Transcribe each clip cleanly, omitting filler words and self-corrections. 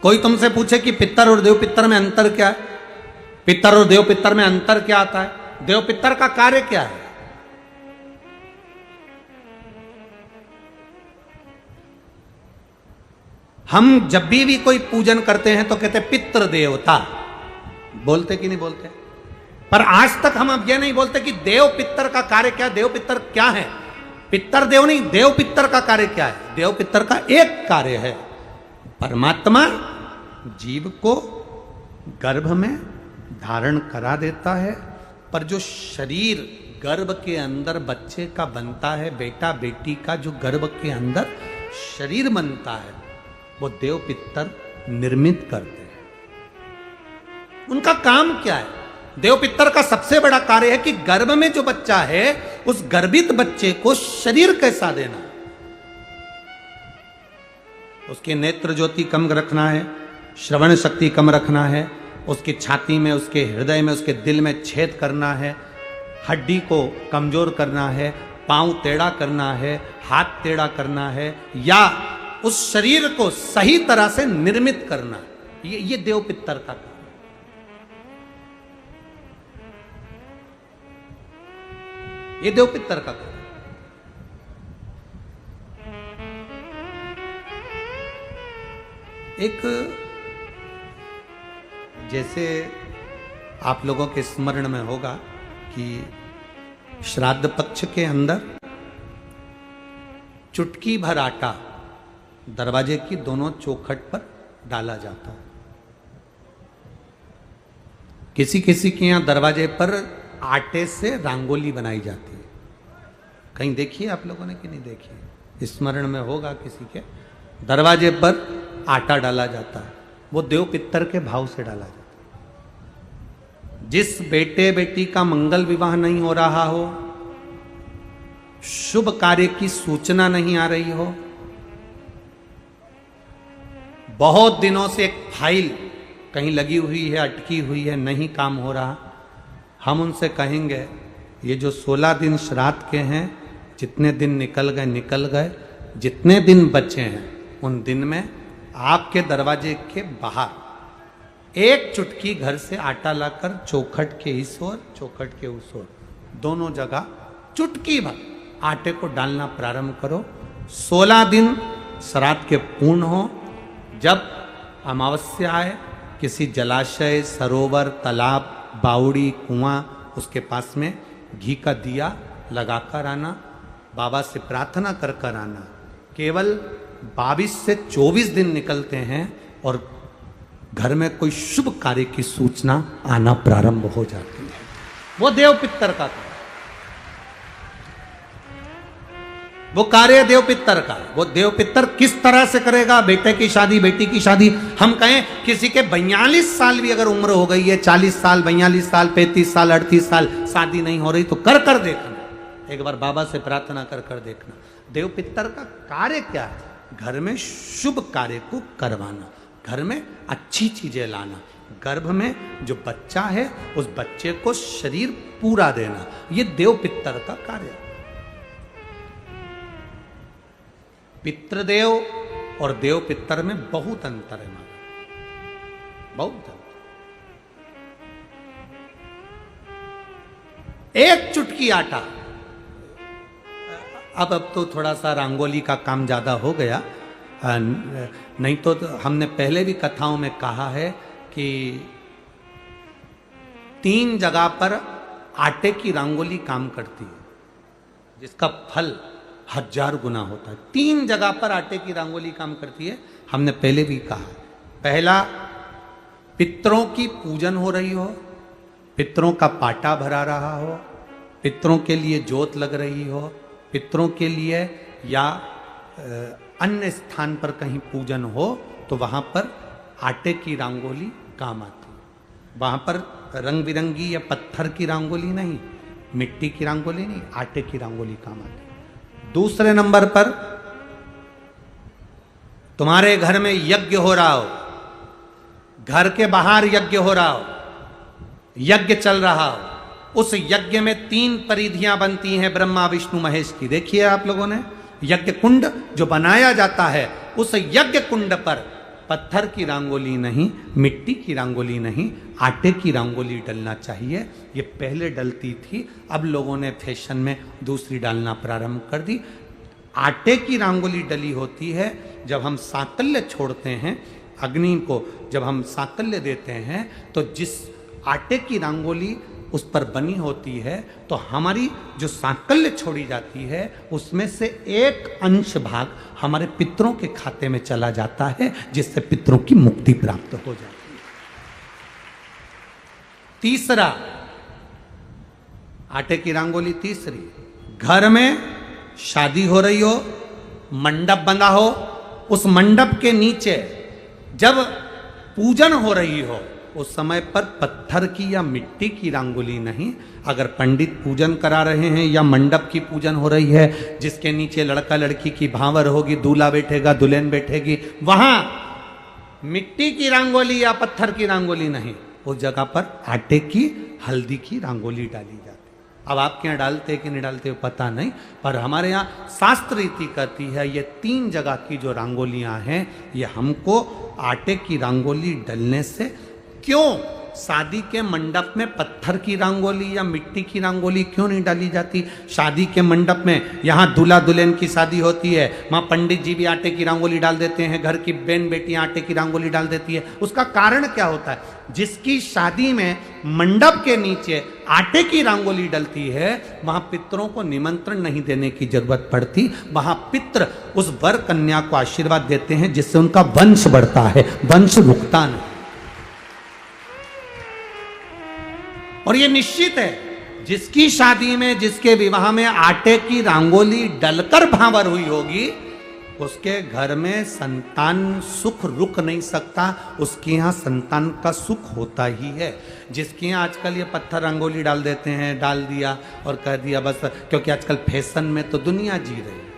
कोई तुमसे पूछे कि पितर और देव पितर में अंतर क्या है, पितर और देव पितर में अंतर क्या आता है, देव पितर का कार्य क्या है? हम जब भी कोई पूजन करते हैं तो कहते हैं पितृ देवता, बोलते कि नहीं बोलते? पर आज तक हम अब यह नहीं बोलते कि देव पितर का कार्य क्या, देव पितर क्या है। पितर देव नहीं, देव पितर का कार्य क्या है? देव पितर का एक कार्य है, परमात्मा जीव को गर्भ में धारण करा देता है, पर जो शरीर गर्भ के अंदर बच्चे का बनता है, बेटा बेटी का जो गर्भ के अंदर शरीर बनता है, वो देव पितर निर्मित करते हैं। उनका काम क्या है? देव पितर का सबसे बड़ा कार्य है कि गर्भ में जो बच्चा है उस गर्भित बच्चे को शरीर कैसा देना, उसकी नेत्र ज्योति कम रखना है, श्रवण शक्ति कम रखना है, उसकी छाती में, उसके हृदय में, उसके दिल में छेद करना है, हड्डी को कमजोर करना है, पांव टेढ़ा करना है, हाथ टेढ़ा करना है, या उस शरीर को सही तरह से निर्मित करना। ये देव पितर का काम। ये देव पितर का काम। एक जैसे आप लोगों के स्मरण में होगा कि श्राद्ध पक्ष के अंदर चुटकी भर आटा दरवाजे की दोनों चौखट पर डाला जाता है। किसी किसी के यहां दरवाजे पर आटे से रंगोली बनाई जाती है। कहीं देखिए आप लोगों ने कि नहीं देखी? स्मरण में होगा किसी के, दरवाजे पर आटा डाला जाता है, वो देव पितर के भाव से डाला जाता है। जिस बेटे बेटी का मंगल विवाह नहीं हो रहा हो, शुभ कार्य की सूचना नहीं आ रही हो, बहुत दिनों से एक फाइल कहीं लगी हुई है, अटकी हुई है, नहीं काम हो रहा, हम उनसे कहेंगे ये जो 16 दिन श्राद्ध के हैं, जितने दिन निकल गए निकल गए, जितने दिन बचे हैं उन दिन में आपके दरवाजे के बाहर एक चुटकी घर से आटा लाकर चौखट के इस ओर चौखट के उस ओर दोनों जगह चुटकी भर आटे को डालना प्रारंभ करो। 16 दिन श्राद्ध के पूर्ण हो। जब अमावस्या आए, किसी जलाशय, सरोवर, तालाब, बावड़ी, कुआं, उसके पास में घी का दिया लगाकर आना, बाबा से प्रार्थना कर कर आना। केवल 22 से 24 दिन निकलते हैं और घर में कोई शुभ कार्य की सूचना आना प्रारंभ हो जाती है। वो देव पितर का कार्य, वो कार्य देव पितर का। वो देव पितर किस तरह से करेगा? बेटे की शादी, बेटी की शादी, हम कहें किसी के 42 साल भी अगर उम्र हो गई है, 40 साल, 42 साल, 35 साल, 38 साल, शादी नहीं हो रही, तो कर कर देखना, एक बार बाबा से प्रार्थना कर कर देखना। देव पितर का कार्य क्या है? घर में शुभ कार्य को करवाना, घर में अच्छी चीजें लाना, गर्भ में जो बच्चा है उस बच्चे को शरीर पूरा देना, ये देव पितर का कार्य है। पितृदेव और देव पितर में बहुत अंतर है, बहुत अंतर। एक चुटकी आटा, अब तो थोड़ा सा रंगोली का काम ज्यादा हो गया, नहीं तो हमने पहले भी कथाओं में कहा है कि 3 जगह पर आटे की रंगोली काम करती है, जिसका फल 1000 गुना होता है। 3 जगह पर आटे की रंगोली काम करती है, हमने पहले भी कहा। पहला, पितरों की पूजन हो रही हो, पितरों का पाटा भरा रहा हो, पितरों के लिए जोत लग रही हो, पितरों के लिए या अन्य स्थान पर कहीं पूजन हो, तो वहां पर आटे की रंगोली काम आती है। वहां पर रंग बिरंगी या पत्थर की रंगोली नहीं, मिट्टी की रंगोली नहीं, आटे की रंगोली काम आती है। दूसरे नंबर पर, तुम्हारे घर में यज्ञ हो रहा हो, घर के बाहर यज्ञ हो रहा हो, यज्ञ चल रहा हो, उस यज्ञ में 3 परिधियां बनती हैं ब्रह्मा विष्णु महेश की। देखिए आप लोगों ने, यज्ञ कुंड जो बनाया जाता है, उस यज्ञ कुंड पर पत्थर की रंगोली नहीं, मिट्टी की रंगोली नहीं, आटे की रंगोली डलना चाहिए। ये पहले डलती थी, अब लोगों ने फैशन में दूसरी डालना प्रारंभ कर दी। आटे की रंगोली डली होती है जब हम सांकल्य छोड़ते हैं, अग्नि को जब हम सांकल्य देते हैं, तो जिस आटे की रंगोली उस पर बनी होती है, तो हमारी जो सांकल्य छोड़ी जाती है उसमें से एक अंश भाग हमारे पितरों के खाते में चला जाता है, जिससे पितरों की मुक्ति प्राप्त हो जाती है। तीसरा, आटे की रंगोली तीसरी, घर में शादी हो रही हो, मंडप बंधा हो, उस मंडप के नीचे जब पूजन हो रही हो उस समय पर पत्थर की या मिट्टी की रंगोली नहीं। अगर पंडित पूजन करा रहे हैं या मंडप की पूजन हो रही है जिसके नीचे लड़का लड़की की भांवर होगी, दूल्हा बैठेगा, दुल्हन बैठेगी, वहां मिट्टी की रंगोली या पत्थर की रंगोली नहीं, उस जगह पर आटे की, हल्दी की रंगोली डाली जाती। अब आपके यहाँ डालते कि नहीं डालते पता नहीं, पर हमारे यहाँ शास्त्र रीति कहती है ये 3 जगह की जो रंगोलियां हैं ये हमको आटे की रंगोली डलने से। क्यों शादी के मंडप में पत्थर की रंगोली या मिट्टी की रंगोली क्यों नहीं डाली जाती? शादी के मंडप में यहाँ दूल्हा दुल्हन की शादी होती है, वहाँ पंडित जी भी आटे की रंगोली डाल देते हैं, घर की बहन बेटियां आटे की रंगोली डाल देती है। उसका कारण क्या होता है? जिसकी शादी में मंडप के नीचे आटे की रंगोली डलती है वहां पितरों को निमंत्रण नहीं देने की जरूरत पड़ती, वहां पितर उस वर कन्या को आशीर्वाद देते हैं जिससे उनका वंश बढ़ता है, वंश रुकता नहीं। और ये निश्चित है जिसकी शादी में, जिसके विवाह में आटे की रंगोली डलकर भांवर हुई होगी उसके घर में संतान सुख रुक नहीं सकता, उसके यहाँ संतान का सुख होता ही है। जिसके यहाँ आजकल ये पत्थर रंगोली डाल देते हैं, डाल दिया और कह दिया बस, क्योंकि आजकल फैशन में तो दुनिया जी रही है,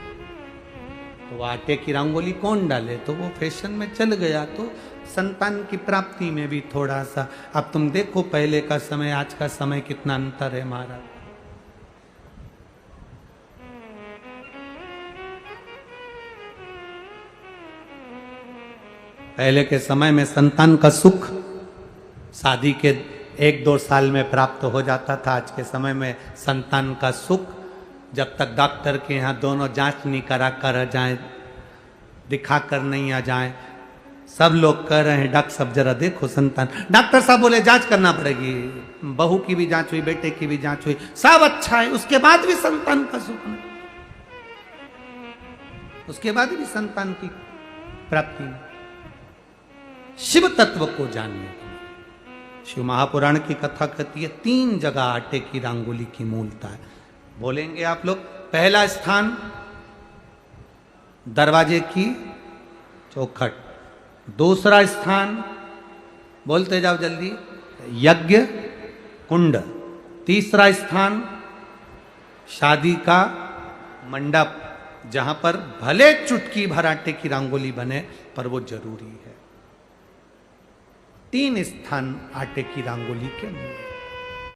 तो वो आटे की रंगोली कौन डाले, तो वो फैशन में चल गया। तो संतान की प्राप्ति में भी थोड़ा सा, अब तुम देखो पहले का समय आज का समय कितना अंतर है हमारा। पहले के समय में संतान का सुख शादी के 1-2 साल में प्राप्त हो जाता था। आज के समय में संतान का सुख जब तक डॉक्टर के यहाँ दोनों जांच नहीं करा कर जाए, दिखा कर नहीं आ जाए। सब लोग कह रहे हैं डॉक्टर साहब जरा देखो संतान, डॉक्टर साहब बोले जांच करना पड़ेगी, बहू की भी जांच हुई, बेटे की भी जांच हुई, सब अच्छा है, उसके बाद भी संतान का सुख नहीं, उसके बाद भी संतान की प्राप्ति नहीं। शिव तत्व को जानने के लिए शिव महापुराण की कथा कहती है 3 जगह आटे की रंगोली की मूलता है। बोलेंगे आप लोग, पहला स्थान दरवाजे की चौखट, दूसरा स्थान बोलते जाओ जल्दी यज्ञ कुंड, तीसरा स्थान शादी का मंडप जहां पर भले चुटकी भर आटे की रंगोली बने पर वो जरूरी है। 3 स्थान आटे की रंगोली के लिए।